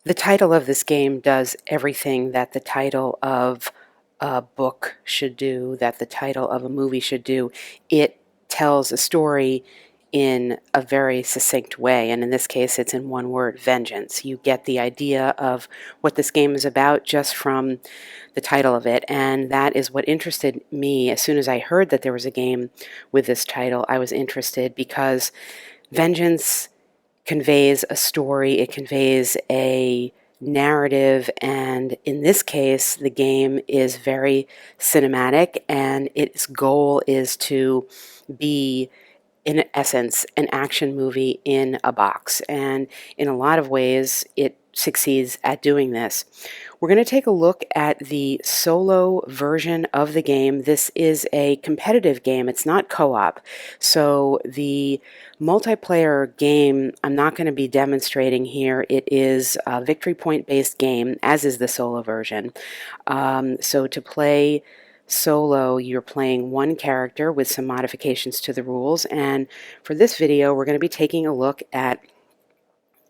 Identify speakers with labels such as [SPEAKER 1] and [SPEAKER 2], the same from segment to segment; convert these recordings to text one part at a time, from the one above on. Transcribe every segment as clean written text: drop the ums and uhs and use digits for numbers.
[SPEAKER 1] The title of this game does everything that the title of a book should do, that the title of a movie should do. It tells a story in a very succinct way, and in this case it's in one word: vengeance. You get the idea of what this game is about just from the title of it, and that is what interested me. As soon as I heard that there was a game with this title, I was interested because vengeance conveys a story, it conveys a narrative, and in this case, the game is very cinematic, and its goal is to be, in essence, an action movie in a box. And in a lot of ways, it succeeds at doing this. We're going to take a look at the solo version of the game. This is a competitive game. It's not co-op. So the multiplayer game I'm not going to be demonstrating here. It is a victory point based game, as is the solo version. So to play solo, you're playing one character with some modifications to the rules, and for this video we're going to be taking a look at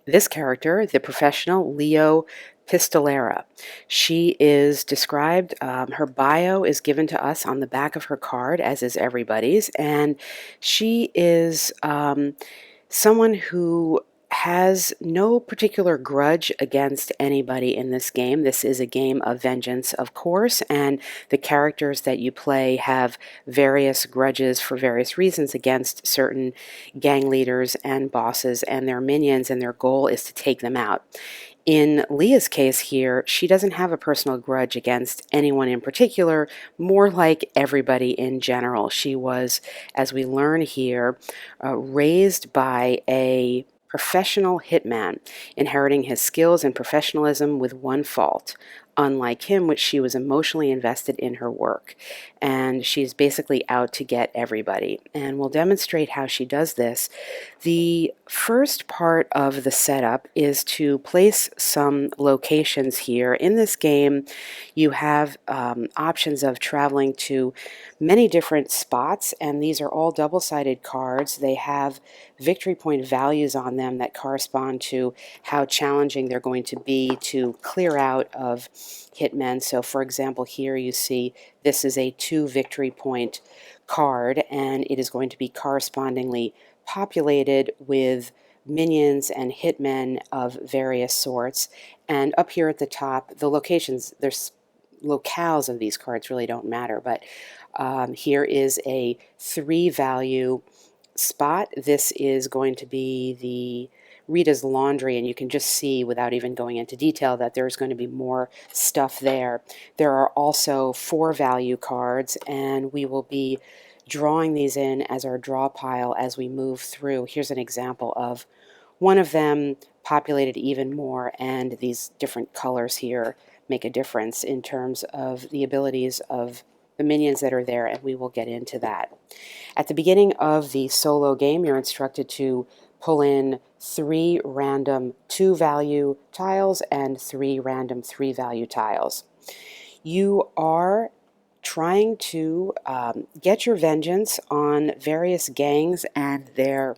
[SPEAKER 1] this character, the professional Leo Pistolera. She is described, her bio is given to us on the back of her card, as is everybody's, and she is someone who has no particular grudge against anybody in this game. This is a game of vengeance, of course, and the characters that you play have various grudges for various reasons against certain gang leaders and bosses and their minions, and their goal is to take them out. In Leah's case here, she doesn't have a personal grudge against anyone in particular, more like everybody in general. She was, as we learn here, raised by a professional hitman, inheriting his skills and professionalism with one fault. Unlike him, which she was emotionally invested in her work. And she's basically out to get everybody. And we'll demonstrate how she does this. The first part of the setup is to place some locations here. In this game, you have options of traveling to many different spots, and these are all double-sided cards. They have victory point values on them that correspond to how challenging they're going to be to clear out of hitmen. So for example, here you see this is a 2 victory point card, and it is going to be correspondingly populated with minions and hitmen of various sorts. And up here at the top, the locations, there's locales of these cards really don't matter, but here is a 3 value spot. This is going to be the Rita's laundry, and you can just see without even going into detail that there's going to be more stuff there. There are also 4 value cards, and we will be drawing these in as our draw pile as we move through. Here's an example of one of them populated even more, and these different colors here make a difference in terms of the abilities of the minions that are there, and we will get into that. At the beginning of the solo game, you're instructed to pull in 3 random 2 value tiles and 3 random 3 value tiles. You are trying to get your vengeance on various gangs and their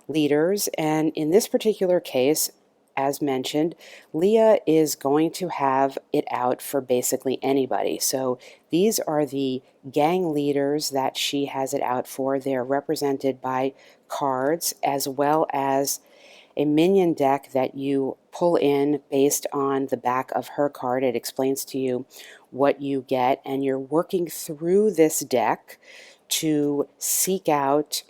[SPEAKER 1] leaders, and in this particular case, as mentioned, Leah is going to have it out for basically anybody. So these are the gang leaders that she has it out for. They're represented by cards as well as a minion deck that you pull in based on the back of her card. It explains to you what you get, and you're working through this deck to seek out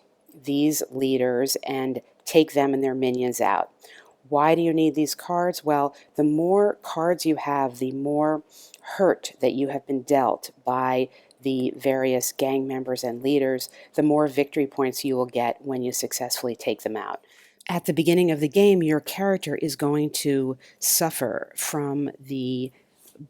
[SPEAKER 1] these leaders and take them and their minions out. Why do you need these cards? Well, the more cards you have, the more hurt that you have been dealt by the various gang members and leaders, the more victory points you will get when you successfully take them out. At the beginning of the game, your character is going to suffer from the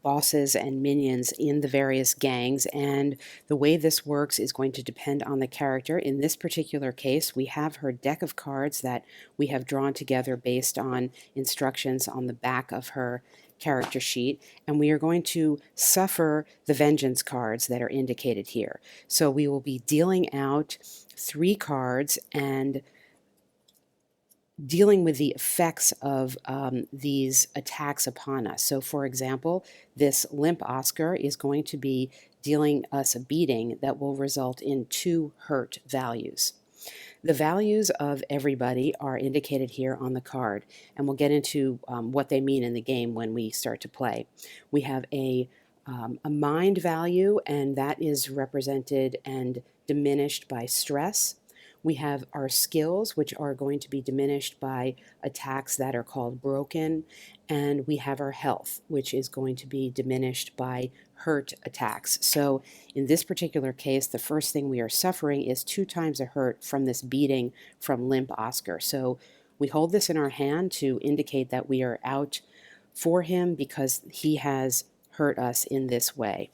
[SPEAKER 1] bosses and minions in the various gangs, and the way this works is going to depend on the character. In this particular case, we have her deck of cards that we have drawn together based on instructions on the back of her character sheet, and we are going to suffer the vengeance cards that are indicated here. So we will be dealing out 3 cards, and dealing with the effects of these attacks upon us. So, for example, this limp Oscar is going to be dealing us a beating that will result in 2 hurt values. The values of everybody are indicated here on the card, and we'll get into what they mean in the game when we start to play. We have a mind value, and that is represented and diminished by stress. We have our skills, which are going to be diminished by attacks that are called broken. And we have our health, which is going to be diminished by hurt attacks. So in this particular case, the first thing we are suffering is 2 times a hurt from this beating from limp Oscar. So we hold this in our hand to indicate that we are out for him because he has hurt us in this way.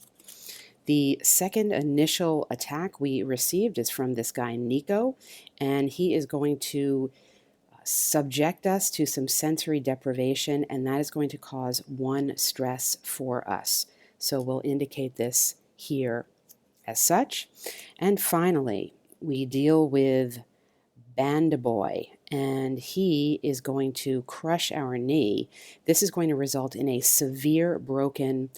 [SPEAKER 1] The second initial attack we received is from this guy Nico, and he is going to subject us to some sensory deprivation, and that is going to cause 1 stress for us. So we'll indicate this here as such. And finally, we deal with Band Boy, and he is going to crush our knee. This is going to result in a severe broken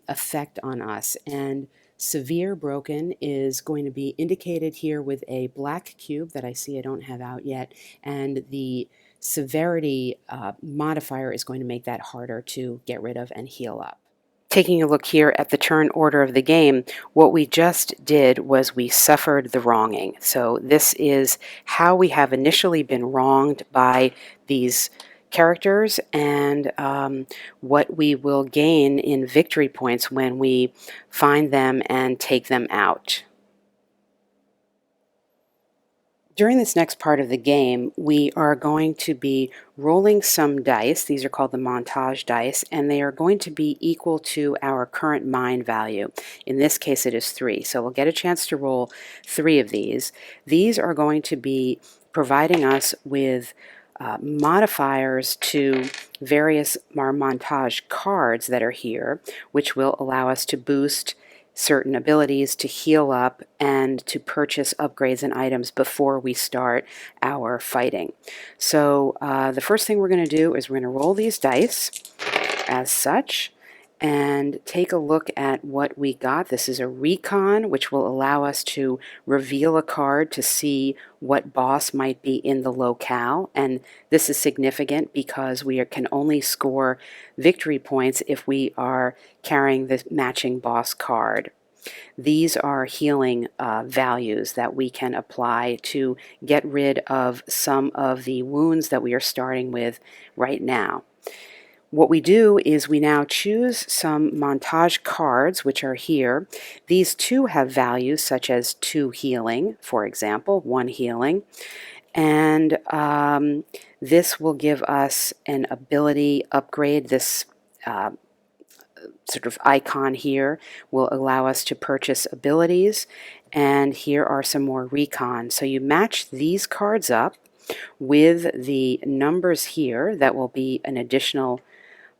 [SPEAKER 1] effect on us, and severe broken is going to be indicated here with a black cube that I see I don't have out yet, and the severity modifier is going to make that harder to get rid of and heal up. Taking a look here at the turn order of the game, what we just did was we suffered the wronging. So this is how we have initially been wronged by these characters, and what we will gain in victory points when we find them and take them out. During this next part of the game, we are going to be rolling some dice. These are called the Montage dice, and they are going to be equal to our current mind value. In this case, it is 3. So we'll get a chance to roll 3 of these. These are going to be providing us with modifiers to various Montage cards that are here, which will allow us to boost certain abilities, to heal up, and to purchase upgrades and items before we start our fighting. So the first thing we're going to do is we're going to roll these dice as such and take a look at what we got. This is a recon, which will allow us to reveal a card to see what boss might be in the locale. And this is significant because we can only score victory points if we are carrying the matching boss card. These are healing values that we can apply to get rid of some of the wounds that we are starting with right now. What we do is we now choose some Montage cards, which are here. These 2 have values such as 2 healing, for example, 1 healing. And this will give us an ability upgrade. This sort of icon here will allow us to purchase abilities. And here are some more recon. So you match these cards up with the numbers here that will be an additional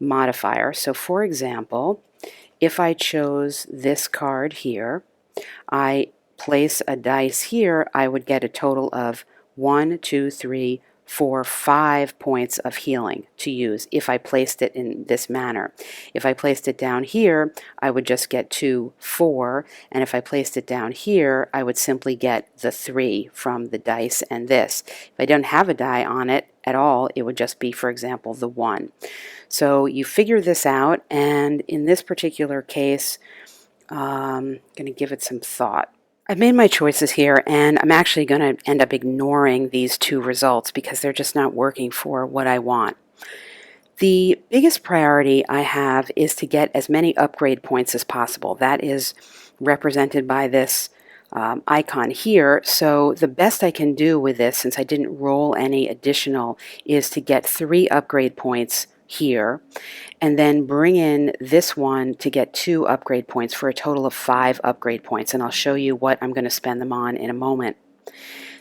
[SPEAKER 1] modifier. So for example, if I chose this card here, I place a dice here, I would get a total of 1, 2, 3, 4, 5 points of healing to use if I placed it in this manner. If I placed it down here, I would just get 2, 4, and if I placed it down here, I would simply get the 3 from the dice and this. If I don't have a die on it at all, it would just be, for example, the 1. So you figure this out, and in this particular case, I'm going to give it some thought. I've made my choices here, and I'm actually going to end up ignoring these 2 results because they're just not working for what I want. The biggest priority I have is to get as many upgrade points as possible. That is represented by this icon here. So the best I can do with this, since I didn't roll any additional, is to get 3 upgrade points here, and then bring in this one to get 2 upgrade points for a total of 5 upgrade points, and I'll show you what I'm going to spend them on in a moment.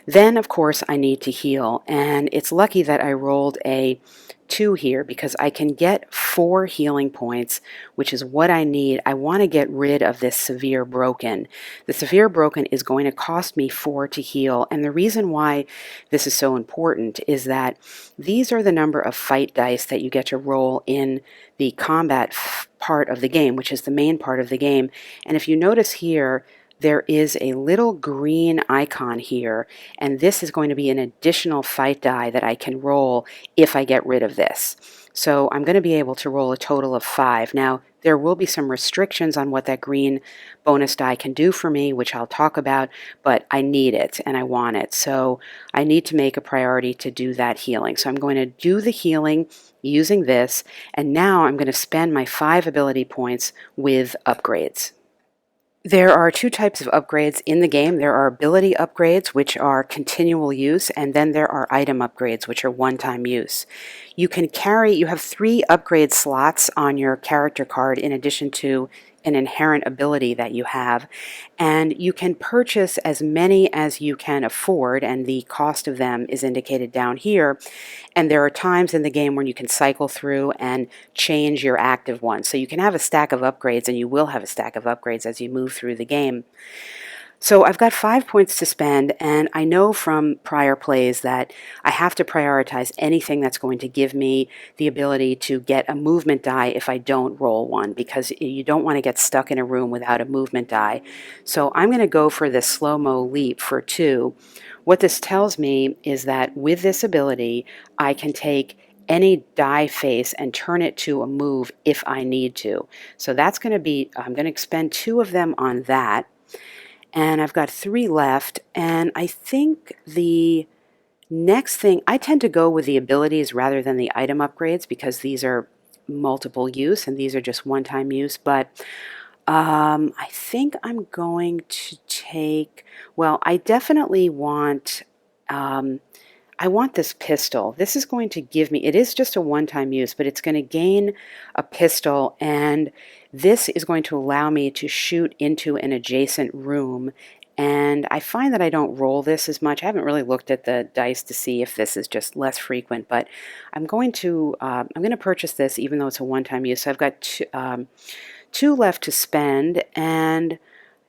[SPEAKER 1] Then, of course, I need to heal, and it's lucky that I rolled a 2 here because I can get 4 healing points, which is what I need. I want to get rid of this severe broken. The severe broken is going to cost me 4 to heal, and the reason why this is so important is that these are the number of fight dice that you get to roll in the combat part of the game, which is the main part of the game. And if you notice here, there is a little green icon here, and this is going to be an additional fight die that I can roll if I get rid of this. So I'm going to be able to roll a total of 5. Now, there will be some restrictions on what that green bonus die can do for me, which I'll talk about, but I need it and I want it. So I need to make a priority to do that healing. So I'm going to do the healing using this, and now I'm going to spend my 5 ability points with upgrades. There are 2 types of upgrades in the game. There are ability upgrades, which are continual use, and then there are item upgrades, which are one-time use. You have 3 upgrade slots on your character card in addition to an inherent ability that you have, and you can purchase as many as you can afford, and the cost of them is indicated down here. And there are times in the game when you can cycle through and change your active ones. So you can have a stack of upgrades, and you will have a stack of upgrades as you move through the game. So I've got 5 points to spend, and I know from prior plays that I have to prioritize anything that's going to give me the ability to get a movement die if I don't roll one, because you don't want to get stuck in a room without a movement die. So I'm going to go for this slow-mo leap for 2. What this tells me is that with this ability, I can take any die face and turn it to a move if I need to. So that's going to be, I'm going to expend 2 of them on that. And I've got 3 left, and I think the next thing, I tend to go with the abilities rather than the item upgrades because these are multiple use and these are just one-time use, but I think I'm going to take, well, I definitely want, I want this pistol. This is going to give me, it is just a one-time use, but it's going to gain a pistol, and this is going to allow me to shoot into an adjacent room. And I find that I don't roll this as much. I haven't really looked at the dice to see if this is just less frequent, but I'm going to purchase this even though it's a one-time use. So I've got 2 left to spend, and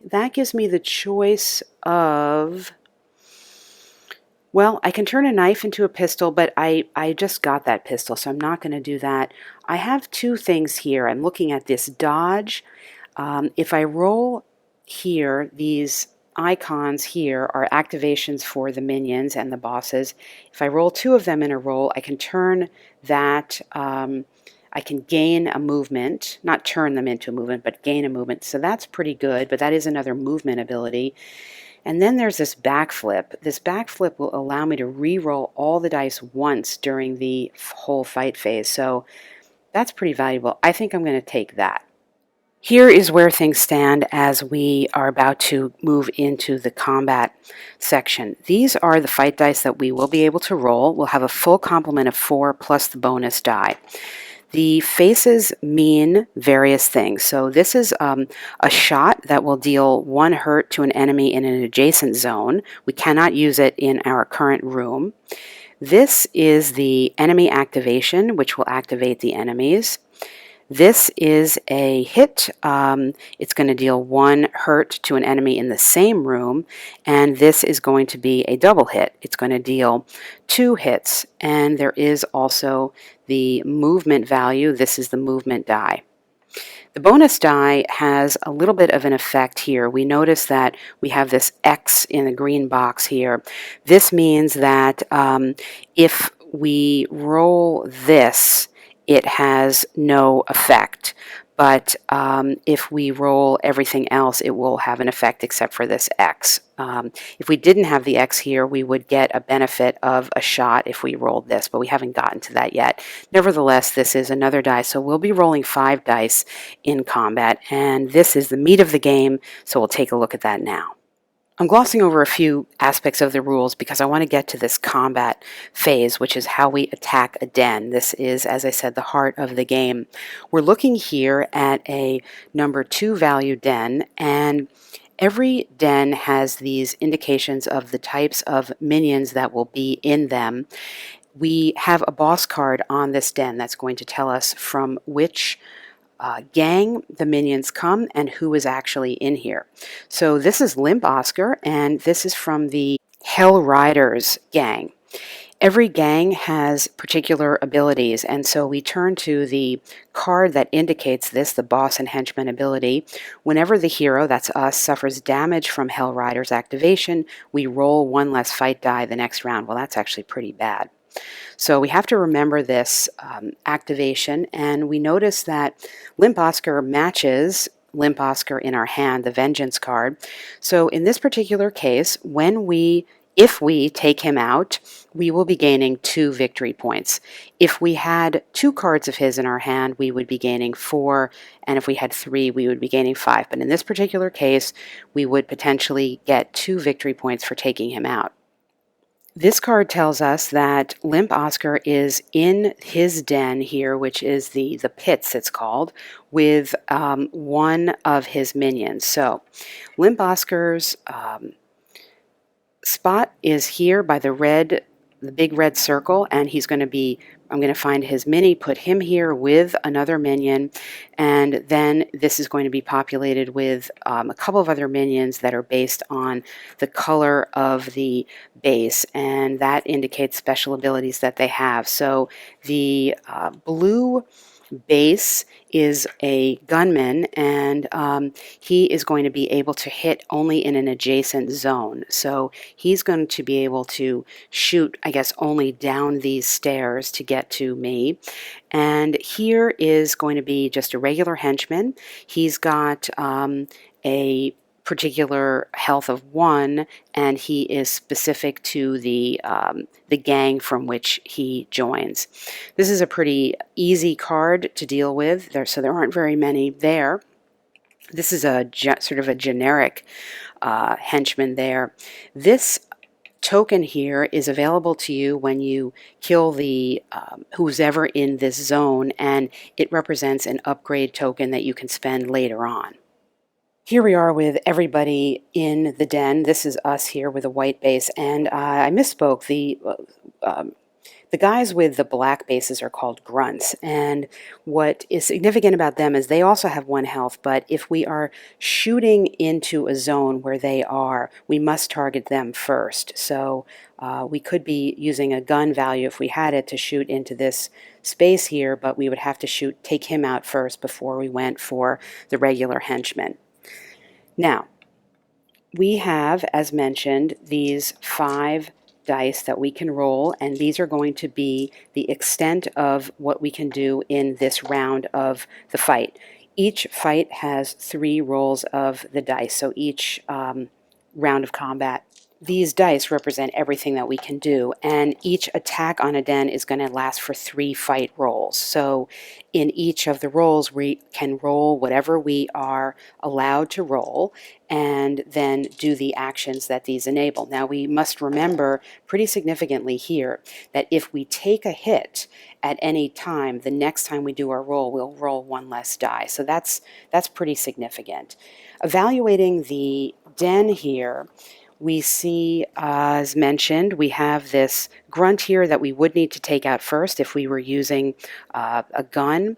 [SPEAKER 1] that gives me the choice of, well, I can turn a knife into a pistol, but I just got that pistol, so I'm not going to do that. I have 2 things here. I'm looking at this dodge. If I roll here, these icons here are activations for the minions and the bosses. If I roll 2 of them in a roll, I can turn that, I can gain a movement, not turn them into a movement, but gain a movement. So that's pretty good, but that is another movement ability. And then there's this backflip. This backflip will allow me to re-roll all the dice once during the whole fight phase. So that's pretty valuable. I think I'm going to take that. Here is where things stand as we are about to move into the combat section. These are the fight dice that we will be able to roll. We'll have a full complement of 4 plus the bonus die. The faces mean various things. So this is a shot that will deal 1 hurt to an enemy in an adjacent zone. We cannot use it in our current room. This is the enemy activation, which will activate the enemies. This is a hit. It's going to deal 1 hurt to an enemy in the same room, and this is going to be a double hit. It's going to deal 2 hits, and there is also the movement value. This is the movement die. The bonus die has a little bit of an effect here. We notice that we have this X in the green box here. This means that if we roll this, it has no effect. But if we roll everything else, it will have an effect except for this X. If we didn't have the X here, we would get a benefit of a shot if we rolled this, but we haven't gotten to that yet. Nevertheless, this is another die, so we'll be rolling 5 dice in combat, and this is the meat of the game, so we'll take a look at that now. I'm glossing over a few aspects of the rules because I want to get to this combat phase, which is how we attack a den. This is, as I said, the heart of the game. We're looking here at a number 2 value den, and every den has these indications of the types of minions that will be in them. we have a boss card on this den that's going to tell us from which gang the minions come and who is actually in here. So this is Limp Oscar, and this is from the Hell Riders gang. Every gang has particular abilities, and so we turn to the card that indicates this, the boss and henchman ability. Whenever the hero, that's us, suffers damage from Hell Rider's activation, we roll one less fight die the next round. Well, that's actually pretty bad. So we have to remember this activation, and we notice that Limp Oscar matches Limp Oscar in our hand, the Vengeance card. So in this particular case, if we take him out, we will be gaining 2 victory points. If we had 2 cards of his in our hand, we would be gaining 4, and if we had 3, we would be gaining 5. But in this particular case, we would potentially get 2 victory points for taking him out. This card tells us that Limp Oscar is in his den here, which is the pits, it's called, with one of his minions. So Limp Oscar's spot is here by the big red circle, and I'm going to find his mini, put him here with another minion, and then this is going to be populated with a couple of other minions that are based on the color of the base, and that indicates special abilities that they have. So the blue base is a gunman, and he is going to be able to hit only in an adjacent zone. So he's going to be able to shoot, I guess, only down these stairs to get to me. And here is going to be just a regular henchman. He's got a particular health of 1, and he is specific to the gang from which he joins. This is a pretty easy card to deal with, so there aren't very many there. This is a sort of a generic henchman there. This token here is available to you when you kill the who's ever in this zone, and it represents an upgrade token that you can spend later on. Here we are with everybody in the den. This is us here with a white base, and I misspoke. The guys with the black bases are called grunts, and what is significant about them is they also have 1 health, but if we are shooting into a zone where they are, we must target them first. So we could be using a gun value if we had it to shoot into this space here, but we would have to take him out first before we went for the regular henchman. Now, we have, as mentioned, these 5 dice that we can roll, and these are going to be the extent of what we can do in this round of the fight. Each fight has 3 rolls of the dice, so each round of combat, these dice represent everything that we can do, and each attack on a den is going to last for 3 fight rolls. So in each of the rolls, we can roll whatever we are allowed to roll, and then do the actions that these enable. Now, we must remember pretty significantly here that if we take a hit at any time, the next time we do our roll, we'll roll 1 less die. So that's pretty significant. Evaluating the den here, we see, as mentioned, we have this grunt here that we would need to take out first if we were using a gun.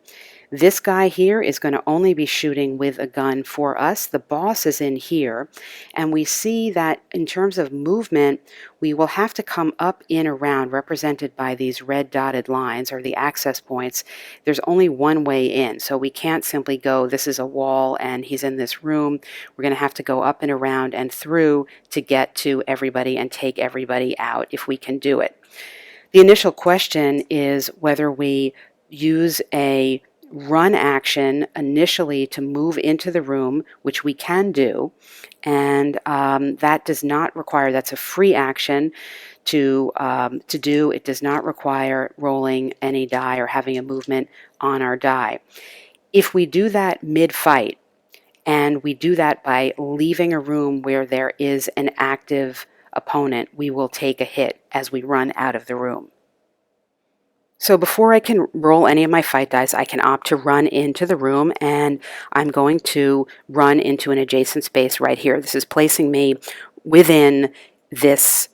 [SPEAKER 1] This guy here is going to only be shooting with a gun for us. The boss is in here, and we see that in terms of movement, we will have to come up, in, around, represented by these red dotted lines, or the access points. There's only one way in, so we can't simply go, this is a wall and he's in this room. We're going to have to go up and around and through to get to everybody and take everybody out if we can do it. The initial question is whether we use a run action initially to move into the room, which we can do, and that does not require, that's a free action to do. It does not require rolling any die or having a movement on our die. If we do that mid-fight, and we do that by leaving a room where there is an active opponent, we will take a hit as we run out of the room. So before I can roll any of my fight dice, I can opt to run into the room, and I'm going to run into an adjacent space right here. This is placing me within this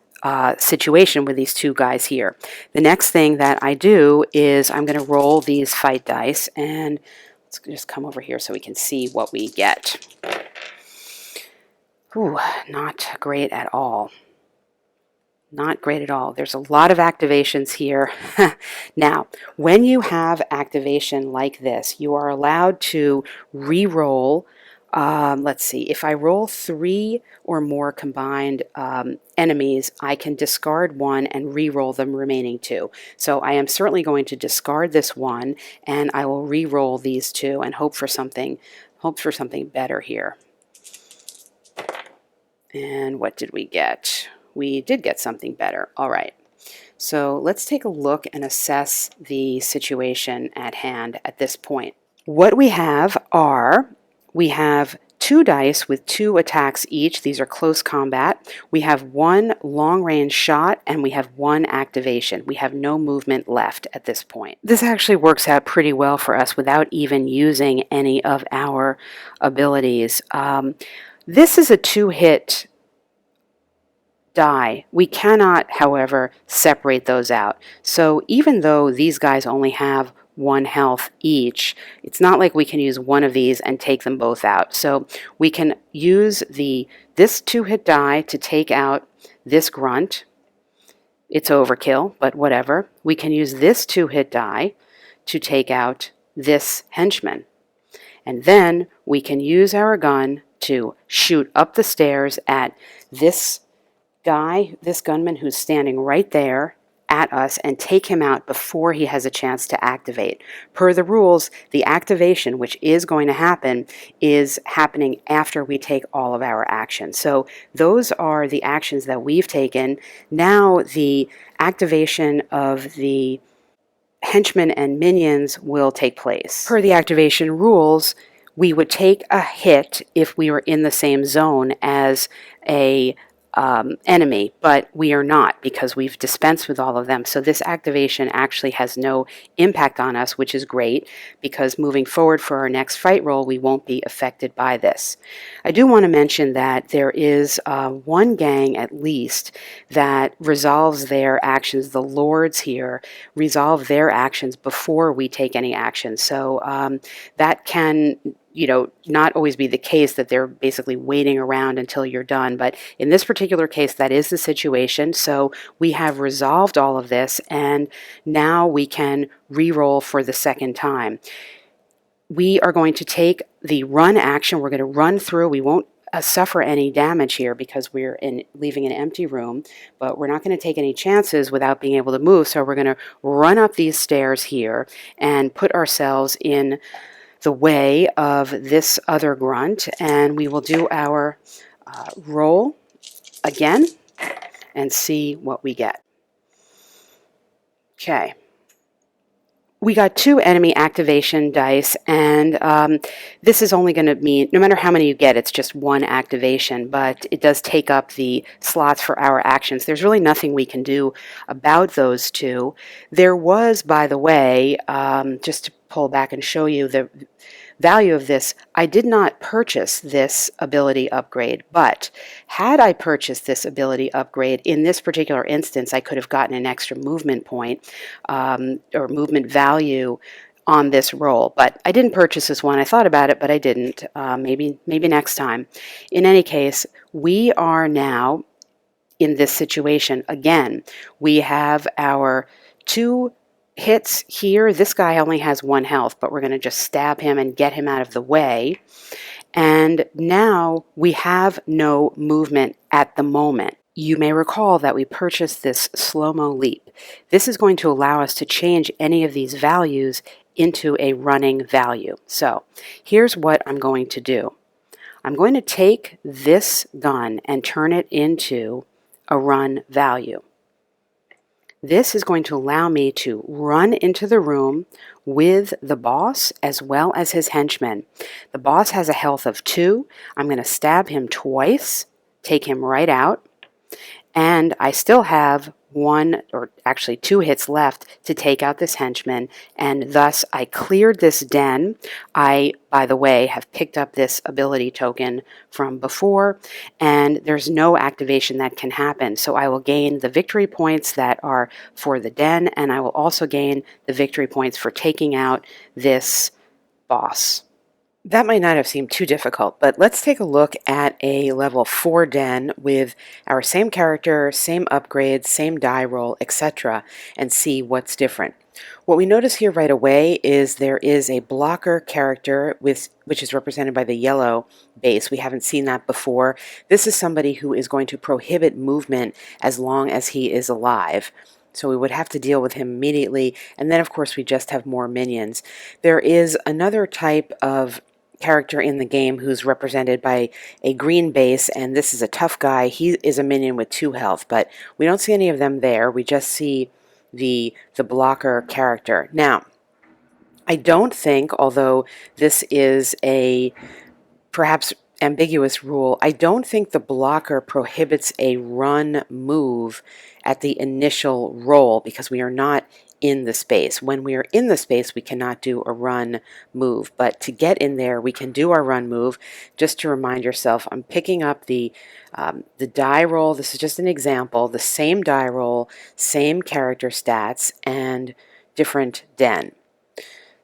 [SPEAKER 1] situation with these two guys here. The next thing that I do is I'm going to roll these fight dice, and let's just come over here so we can see what we get. Ooh, not great at all. Not great at all. There's a lot of activations here. Now, when you have activation like this, you are allowed to re-roll. Let's see, if I roll 3 or more combined enemies, I can discard one and re-roll the remaining 2. So I am certainly going to discard this one, and I will re-roll these 2 and hope for something better here. And what did we get? We did get something better. All right. So let's take a look and assess the situation at hand at this point. What we have are, we have 2 dice with 2 attacks each. These are close combat. We have 1 long-range shot, and we have 1 activation. We have no movement left at this point. This actually works out pretty well for us without even using any of our abilities. This is a 2-hit die. We cannot, however, separate those out. So even though these guys only have 1 health each, it's not like we can use one of these and take them both out. So we can use this 2-hit die to take out this grunt. It's overkill, but whatever. We can use this 2-hit die to take out this henchman. And then we can use our gun to shoot up the stairs at this guy, this gunman who's standing right there at us, and take him out before he has a chance to activate. Per the rules, the activation, which is going to happen, is happening after we take all of our actions. So those are the actions that we've taken. Now the activation of the henchmen and minions will take place. Per the activation rules, we would take a hit if we were in the same zone as a enemy, but we are not because we've dispensed with all of them. So this activation actually has no impact on us, which is great because moving forward for our next fight roll, we won't be affected by this. I do want to mention that there is one gang at least that resolves their actions. The lords here resolve their actions before we take any action. So that can not always be the case that they're basically waiting around until you're done. But in this particular case, that is the situation. So we have resolved all of this, and now we can re-roll for the second time. We are going to take the run action. We're going to run through. We won't suffer any damage here because we're leaving an empty room, but we're not going to take any chances without being able to move. So we're going to run up these stairs here and put ourselves in the way of this other grunt, and we will do our roll again and see what we get. Okay. We got 2 enemy activation dice, and this is only going to mean, no matter how many you get, it's just 1 activation, but it does take up the slots for our actions. There's really nothing we can do about those 2. There was, by the way, just to pull back and show you the value of this, I did not purchase this ability upgrade, but had I purchased this ability upgrade, in this particular instance, I could have gotten an extra movement point or movement value on this roll, but I didn't purchase this one. I thought about it, but I didn't. Maybe next time. In any case, we are now in this situation again. We have our 2 hits here. This guy only has 1 health, but we're going to just stab him and get him out of the way. And now we have no movement at the moment. You may recall that we purchased this slow-mo leap. This is going to allow us to change any of these values into a running value. So here's what I'm going to do. I'm going to take this gun and turn it into a run value. This is going to allow me to run into the room with the boss as well as his henchmen. The boss has a health of 2. I'm going to stab him twice, take him right out, and I still have one or actually two hits left to take out this henchman, and thus I cleared this den. I, by the way, have picked up this ability token from before, and there's no activation that can happen. So I will gain the victory points that are for the den, and I will also gain the victory points for taking out this boss. That might not have seemed too difficult, but let's take a look at a level 4 den with our same character, same upgrades, same die roll, etc., and see what's different. What we notice here right away is there is a blocker character which is represented by the yellow base. We haven't seen that before. This is somebody who is going to prohibit movement as long as he is alive. So we would have to deal with him immediately, and then of course we just have more minions. There is another type of character in the game who's represented by a green base, and this is a tough guy. He is a minion with 2 health, but we don't see any of them there. We just see the blocker character. Now, I don't think, although this is a perhaps ambiguous rule, I don't think the blocker prohibits a run move at the initial roll because we are not in the space. When we are in the space, we cannot do a run move, but to get in there, we can do our run move. Just to remind yourself, I'm picking up the die roll. This is just an example. The same die roll, same character stats, and different den.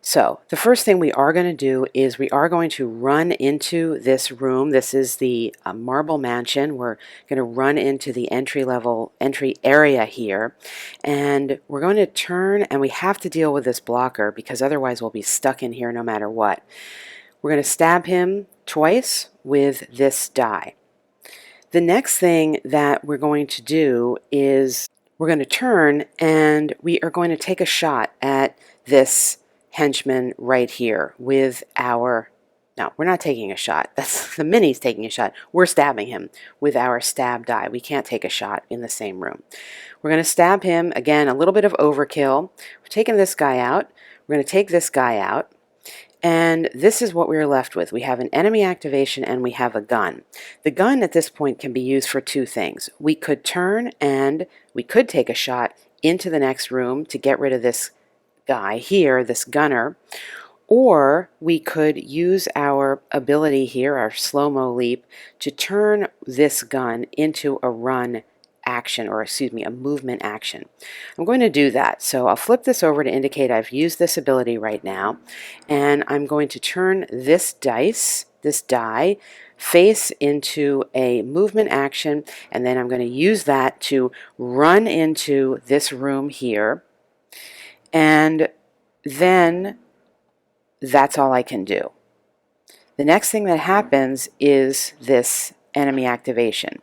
[SPEAKER 1] So the first thing we are going to do is we are going to run into this room. This is the marble mansion. We're going to run into the entry area here, and we're going to turn, and we have to deal with this blocker because otherwise we'll be stuck in here no matter what. We're going to stab him twice with this die. The next thing that we're going to do is we're going to turn, and we are going to take a shot at this henchman right here with our, no, we're not taking a shot. That's the mini's taking a shot. We're stabbing him with our stab die. We can't take a shot in the same room. We're going to stab him, again, a little bit of overkill. We're taking this guy out. We're going to take this guy out. And this is what we're left with. We have an enemy activation and we have a gun. The gun at this point can be used for 2 things. We could turn and we could take a shot into the next room to get rid of this guy here, this gunner, or we could use our ability here, our slow-mo leap, to turn this gun into a run action, or excuse me, a movement action. I'm going to do that. So I'll flip this over to indicate I've used this ability right now, and I'm going to turn this die, face into a movement action, and then I'm going to use that to run into this room here, and then that's all I can do. The next thing that happens is this enemy activation.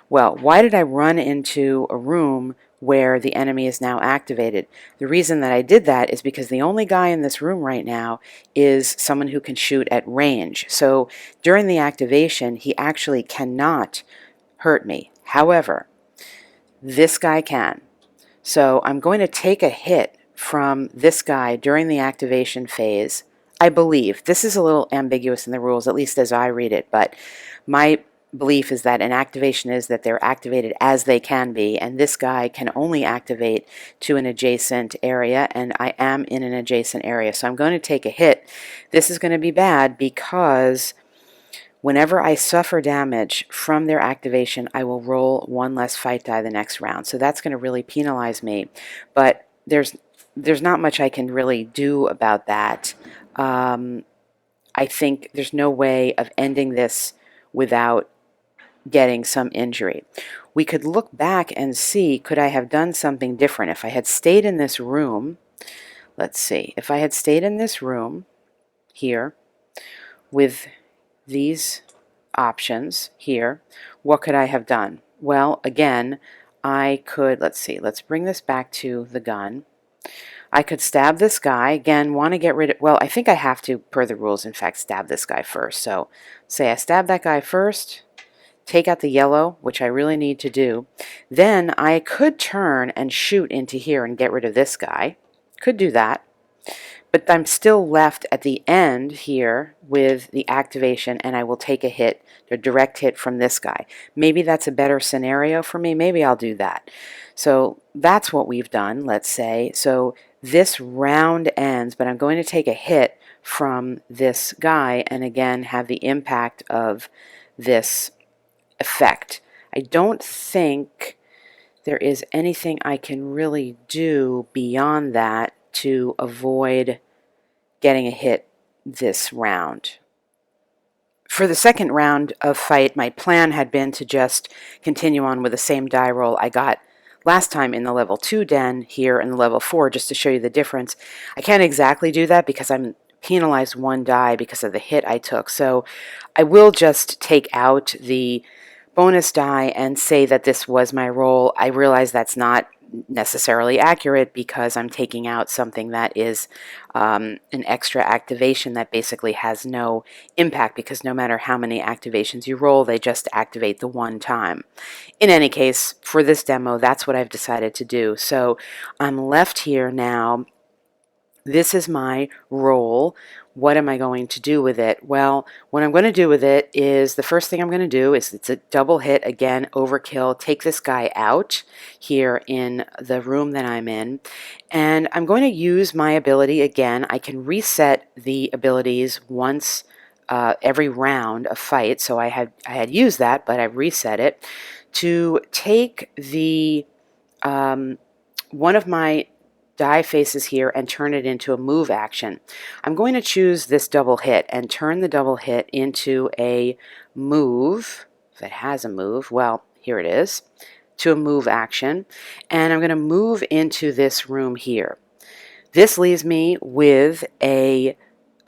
[SPEAKER 1] Well, why did I run into a room where the enemy is now activated? The reason that I did that is because the only guy in this room right now is someone who can shoot at range. So during the activation, he actually cannot hurt me. However, this guy can. So I'm going to take a hit from this guy during the activation phase. I believe, this is a little ambiguous in the rules, at least as I read it, but my belief is that an activation is that they're activated as they can be, and this guy can only activate to an adjacent area, and I am in an adjacent area. So I'm going to take a hit. This is going to be bad because whenever I suffer damage from their activation, I will roll 1 less fight die the next round. So that's going to really penalize me. But there's not much I can really do about that. I think there's no way of ending this without getting some injury. We could look back and see, could I have done something different? If I had stayed in this room, let's see, if I had stayed in this room here with these options here, what could I have done? Well, again, I could, let's see, let's bring this back to the gun. I could stab this guy, again, want to get rid of, well, I think I have to, per the rules, in fact, stab this guy first. So say I stab that guy first, take out the yellow, which I really need to do. Then I could turn and shoot into here and get rid of this guy. Could do that. But I'm still left at the end here with the activation, and I will take a hit, a direct hit from this guy. Maybe that's a better scenario for me. Maybe I'll do that. So that's what we've done, let's say. So this round ends, but I'm going to take a hit from this guy and again have the impact of this effect. I don't think there is anything I can really do beyond that to avoid getting a hit this round. For the second round of fight, my plan had been to just continue on with the same die roll I got last time in the level 2 den here in the level 4, just to show you the difference. I can't exactly do that because I'm penalized 1 die because of the hit I took. So I will just take out the bonus die and say that this was my roll. I realize that's not necessarily accurate because I'm taking out something that is an extra activation that basically has no impact, because no matter how many activations you roll, they just activate the one time. In any case, for this demo, that's what I've decided to do. So I'm left here now. This is my roll. What am I going to do with it? Well, what I'm going to do with it is, the first thing I'm going to do is, it's a double hit, again, overkill, take this guy out here in the room that I'm in, and I'm going to use my ability again. I can reset the abilities once every round of fight, so I had used that, but I reset it to take the one of my die faces here and turn it into a move action. I'm going to choose this double hit and turn the double hit into a move. If it has a move, well, here it is, to a move action. And I'm going to move into this room here. This leaves me with a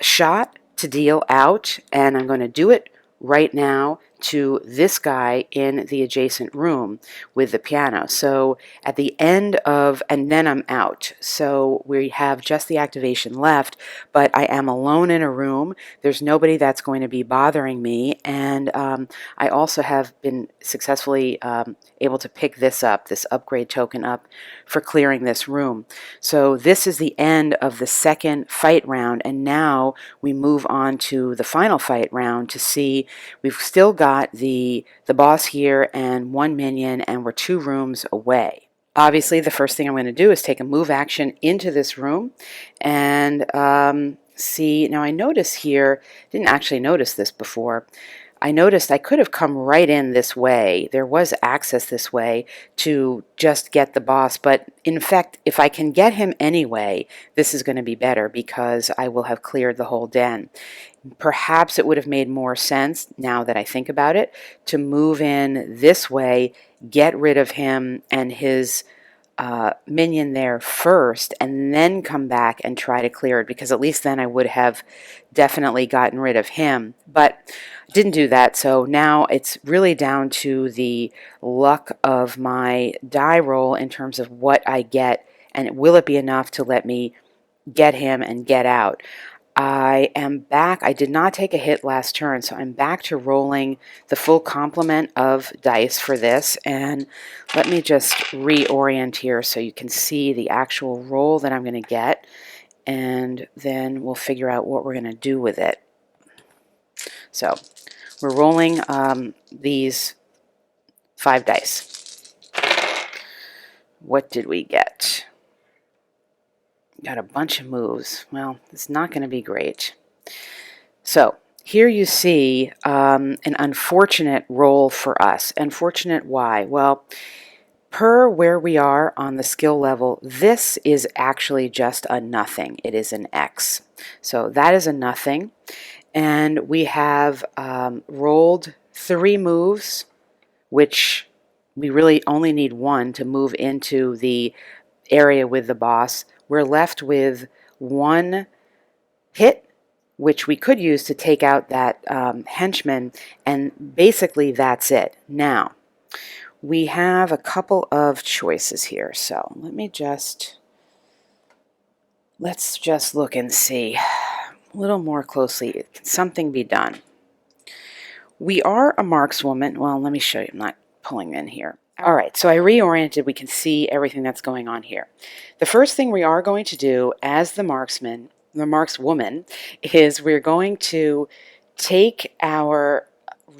[SPEAKER 1] shot to deal out, and I'm going to do it right now to this guy in the adjacent room with the piano. So at the end of, and then I'm out. So we have just the activation left, but I am alone in a room. There's nobody that's going to be bothering me, and I also have been successfully able to pick this up, this upgrade token up, for clearing this room. So this is the end of the second fight round, and now we move on to the final fight round to see. We've still got the boss here and 1 minion, and we're 2 rooms away. Obviously, the first thing I'm going to do is take a move action into this room and see. Now I notice here, didn't actually notice this before, I noticed I could have come right in this way. There was access this way to just get the boss, but in fact, if I can get him anyway, this is going to be better because I will have cleared the whole den. Perhaps it would have made more sense, now that I think about it, to move in this way, get rid of him and his minion there first, and then come back and try to clear it, because at least then I would have definitely gotten rid of him. But didn't do that, so now it's really down to the luck of my die roll in terms of what I get, and will it be enough to let me get him and get out. I am back. I did not take a hit last turn, so I'm back to rolling the full complement of dice for this. And let me just reorient here so you can see the actual roll that I'm going to get, and then we'll figure out what we're going to do with it. So we're rolling these 5 dice. What did we get? Got a bunch of moves. Well, it's not going to be great. So here you see an unfortunate roll for us. Unfortunate why? Well, per where we are on the skill level, this is actually just a nothing. It is an X. So that is a nothing. And we have rolled 3 moves, which we really only need 1 to move into the area with the boss. We're left with 1 hit, which we could use to take out that henchman, and basically that's it. Now, we have a couple of choices here, so let's just look and see a little more closely. Can something be done? We are a markswoman. Well, let me show you. I'm not pulling in here. All right, so I reoriented. We can see everything that's going on here. The first thing we are going to do as the marksman the markswoman, is we're going to take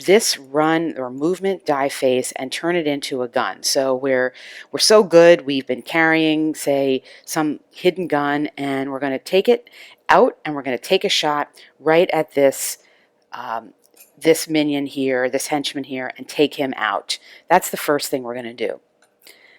[SPEAKER 1] this run or movement die face and turn it into a gun. So we're so good, we've been carrying, say, some hidden gun, and we're going to take it out and we're going to take a shot right at this minion here, this henchman here, and take him out. That's the first thing we're going to do.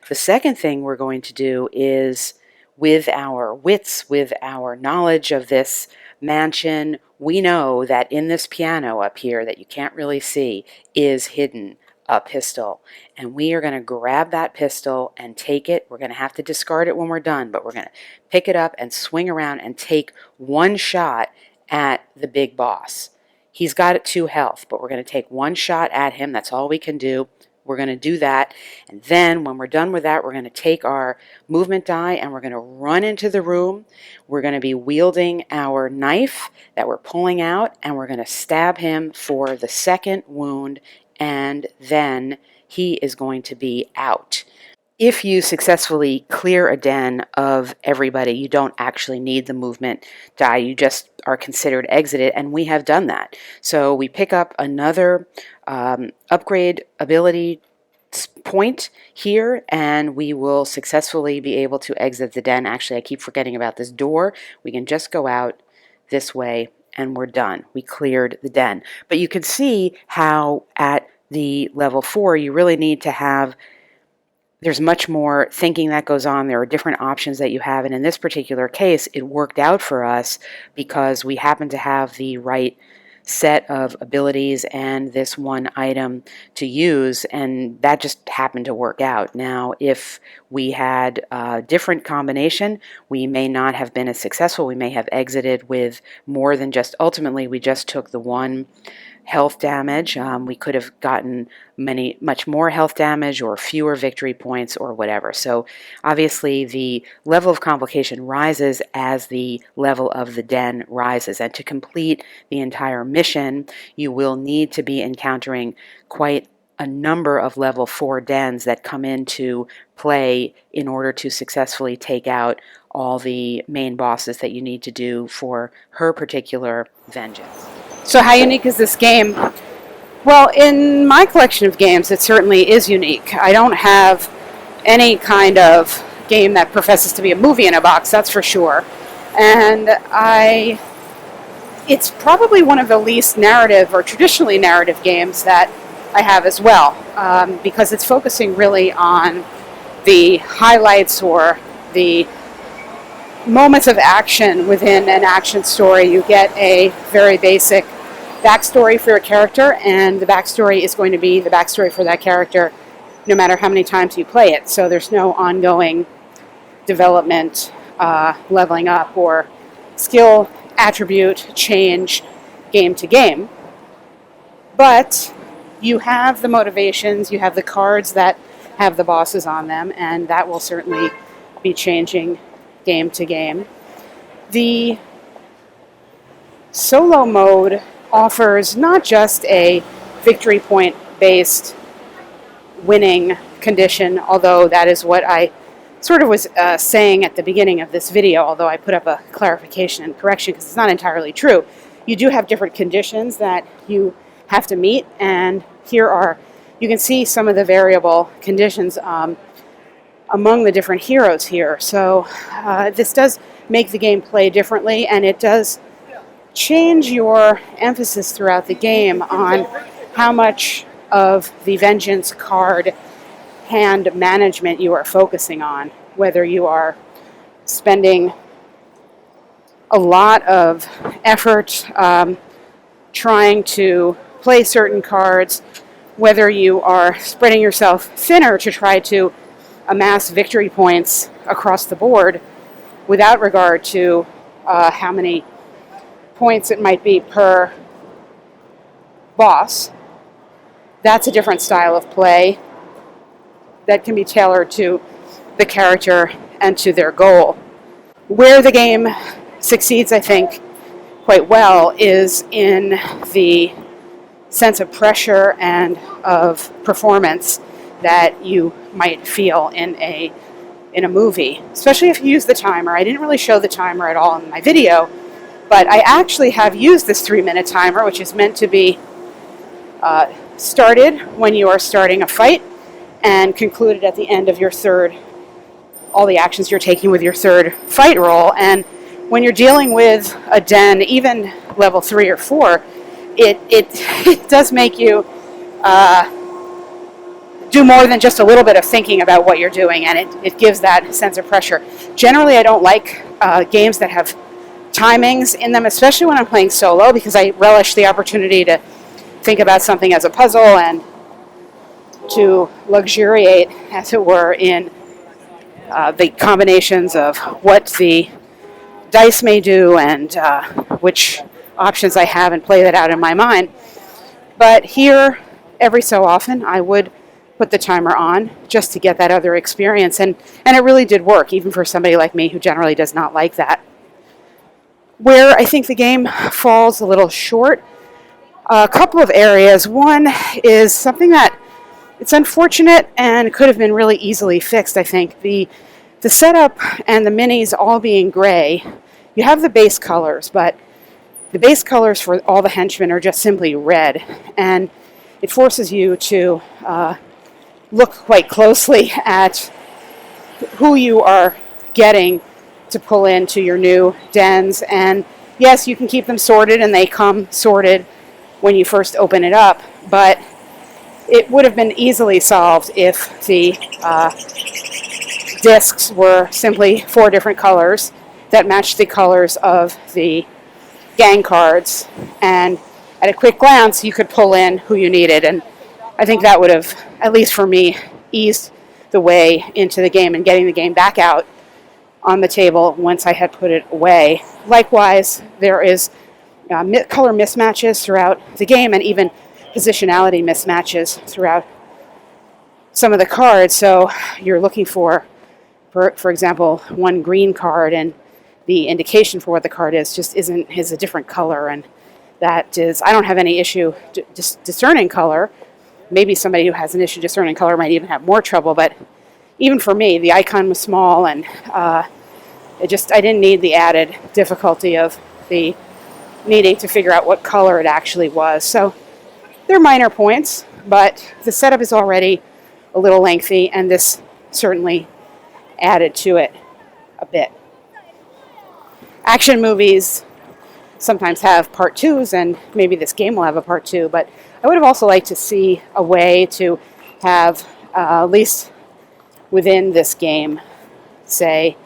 [SPEAKER 1] The second thing we're going to do is, with our wits, with our knowledge of this mansion, we know that in this piano up here that you can't really see is hidden a pistol. And we are going to grab that pistol and take it. We're going to have to discard it when we're done, but we're going to pick it up and swing around and take one shot at the big boss. He's got 2 health, but we're going to take one shot at him. That's all we can do. We're going to do that, and then when we're done with that, we're going to take our movement die and we're going to run into the room. We're going to be wielding our knife that we're pulling out, and we're going to stab him for the second wound, and then he is going to be out. If you successfully clear a den of everybody, you don't actually need the movement die. You just are considered exited, and we have done that. So we pick up another upgrade ability point here, and we will successfully be able to exit the den. Actually, I keep forgetting about this door. We can just go out this way, and we're done. We cleared the den. But you can see how at the level 4, you really need to have there's much more thinking that goes on. There are different options that you have. And in this particular case, it worked out for us because we happened to have the right set of abilities and this one item to use, and that just happened to work out. Now, if we had a different combination, we may not have been as successful. We may have exited with more than just, ultimately, we just took the one health damage. We could have gotten much more health damage or fewer victory points or whatever. So obviously the level of complication rises as the level of the den rises. And to complete the entire mission, you will need to be encountering quite a number of level 4 dens that come into play in order to successfully take out all the main bosses that you need to do for her particular vengeance. So how unique is this game? Well, in my collection of games, it certainly is unique. I don't have any kind of game that professes to be a movie in a box, that's for sure. And it's probably one of the least narrative or traditionally narrative games that I have as well, because it's focusing really on the highlights or the moments of action within an action story. You get a very basic backstory for a character, and the backstory is going to be the backstory for that character no matter how many times you play it. So there's no ongoing development, leveling up, or skill attribute change game to game. But you have the motivations, you have the cards that have the bosses on them, and that will certainly be changing game to game. The solo mode offers not just a victory point based winning condition, although that is what I sort of was saying at the beginning of this video, although I put up a clarification and correction because it's not entirely true. You do have different conditions that you have to meet, and you can see some of the variable conditions among the different heroes here. So this does make the game play differently, and it does change your emphasis throughout the game on how much of the vengeance card hand management you are focusing on, whether you are spending a lot of effort trying to play certain cards, whether you are spreading yourself thinner to try to amass victory points across the board without regard to how many points it might be per boss. That's a different style of play that can be tailored to the character and to their goal. Where the game succeeds, I think, quite well is in the sense of pressure and of performance that you might feel in a movie, especially if you use the timer. I didn't really show the timer at all in my video, But I actually have used this 3-minute timer, which is meant to be started when you are starting a fight and concluded at the end of your third, all the actions you're taking with your third fight roll. And when you're dealing with a den, even level 3 or 4, it does make you do more than just a little bit of thinking about what you're doing, and it gives that sense of pressure. Generally, I don't like games that have timings in them, especially when I'm playing solo, because I relish the opportunity to think about something as a puzzle and to luxuriate, as it were, in the combinations of what the dice may do and which options I have, and play that out in my mind. But here, every so often, I would put the timer on just to get that other experience, and it really did work, even for somebody like me who generally does not like that. Where I think the game falls a little short, a couple of areas. One is something that it's unfortunate and could have been really easily fixed, I think. The setup and the minis all being gray, you have the base colors, but the base colors for all the henchmen are just simply red, and it forces you to look quite closely at who you are getting to pull into your new dens. And yes, you can keep them sorted, and they come sorted when you first open it up, but it would have been easily solved if the discs were simply 4 different colors that matched the colors of the gang cards, and at a quick glance you could pull in who you needed. And I think that would have, at least for me, eased the way into the game and getting the game back out on the table once I had put it away. Likewise, there is color mismatches throughout the game, and even positionality mismatches throughout some of the cards. So you're looking for example, one green card, and the indication for what the card is just is a different color, and that is, I don't have any issue discerning color. Maybe somebody who has an issue discerning color might even have more trouble, but even for me, the icon was small, and I didn't need the added difficulty of the needing to figure out what color it actually was. So they're minor points, but the setup is already a little lengthy, and this certainly added to it a bit. Action movies sometimes have part 2s, and maybe this game will have a part 2, but I would have also liked to see a way to have, at least within this game, say,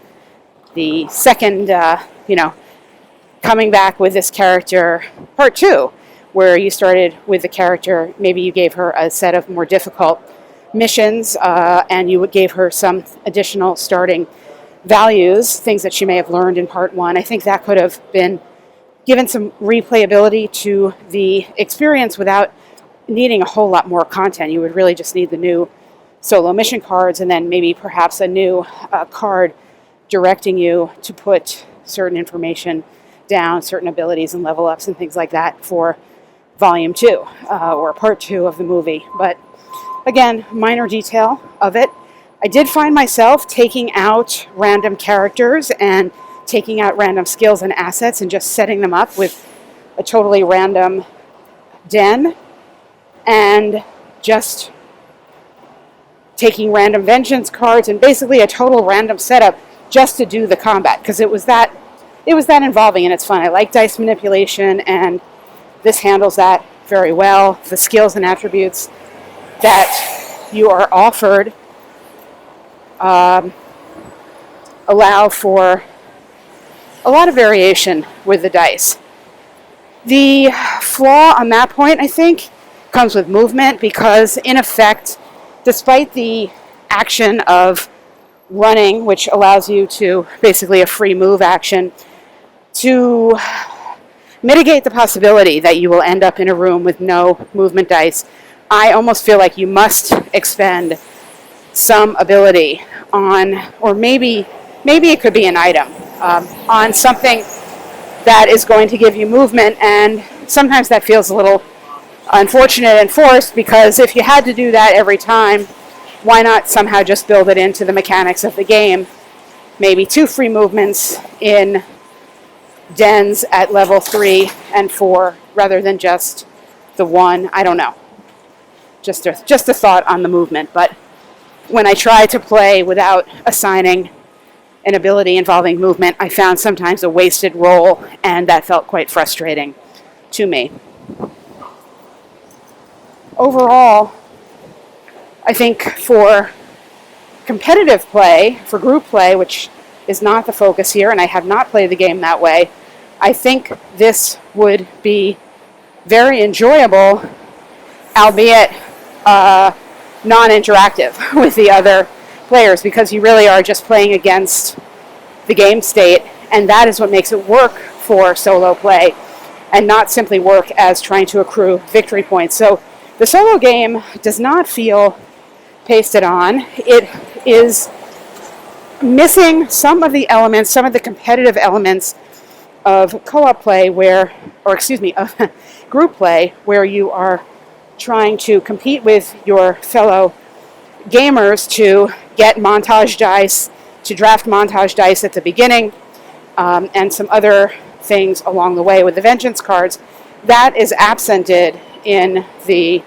[SPEAKER 1] the second, coming back with this character, part 2, where you started with the character, maybe you gave her a set of more difficult missions, and you gave her some additional starting values, things that she may have learned in part 1. I think that could have been given some replayability to the experience without needing a whole lot more content. You would really just need the new solo mission cards, and then maybe perhaps a new card directing you to put certain information down, certain abilities and level ups and things like that for volume 2 or part 2 of the movie. But again, minor detail of it. I did find myself taking out random characters and taking out random skills and assets and just setting them up with a totally random den, and just taking random vengeance cards and basically a total random setup just to do the combat, because it was that involving, and it's fun. I like dice manipulation, and this handles that very well. The skills and attributes that you are offered allow for a lot of variation with the dice. The flaw on that point, I think, comes with movement, because in effect, despite the action of running, which allows you to basically a free move action, to mitigate the possibility that you will end up in a room with no movement dice, I almost feel like you must expend some ability on, or maybe it could be an item, on something that is going to give you movement, and sometimes that feels a little unfortunate and forced, because if you had to do that every time, why not somehow just build it into the mechanics of the game? Maybe 2 free movements in dens at level 3 and 4 rather than just the 1. I don't know. Just a thought on the movement. But when I try to play without assigning an ability involving movement, I found sometimes a wasted roll, and that felt quite frustrating to me. Overall, I think for competitive play, for group play, which is not the focus here, and I have not played the game that way, I think this would be very enjoyable, albeit non-interactive with the other players, because you really are just playing against the game state, and that is what makes it work for solo play and not simply work as trying to accrue victory points. So the solo game does not feel pasted on. It is missing some of the elements, some of the competitive elements of co-op play of group play, where you are trying to compete with your fellow gamers to get montage dice, to draft montage dice at the beginning, and some other things along the way with the vengeance cards. That is absented in the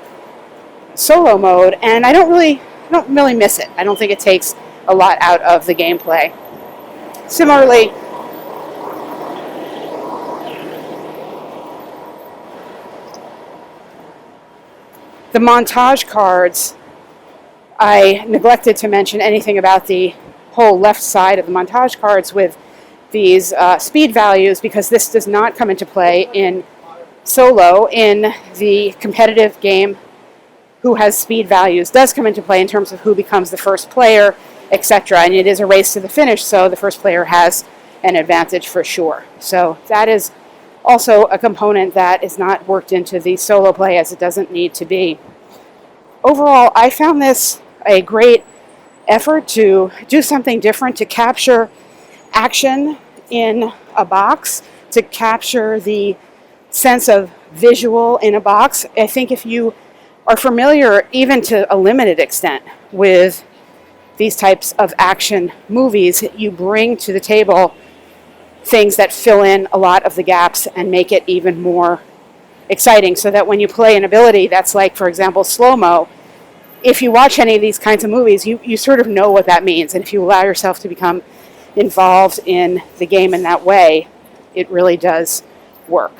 [SPEAKER 1] solo mode, and I don't really miss it. I don't think it takes a lot out of the gameplay. Similarly, the montage cards, I neglected to mention anything about the whole left side of the montage cards with these speed values, because this does not come into play in solo. In the competitive game, who has speed values does come into play in terms of who becomes the first player, etc. And it is a race to the finish, so the first player has an advantage for sure. So that is also a component that is not worked into the solo play, as it doesn't need to be. Overall, I found this a great effort to do something different, to capture action in a box, to capture the sense of visual in a box. I think if you are familiar, even to a limited extent, with these types of action movies, you bring to the table things that fill in a lot of the gaps and make it even more exciting, so that when you play an ability that's like, for example, slow-mo, if you watch any of these kinds of movies, you sort of know what that means. And if you allow yourself to become involved in the game in that way, it really does work.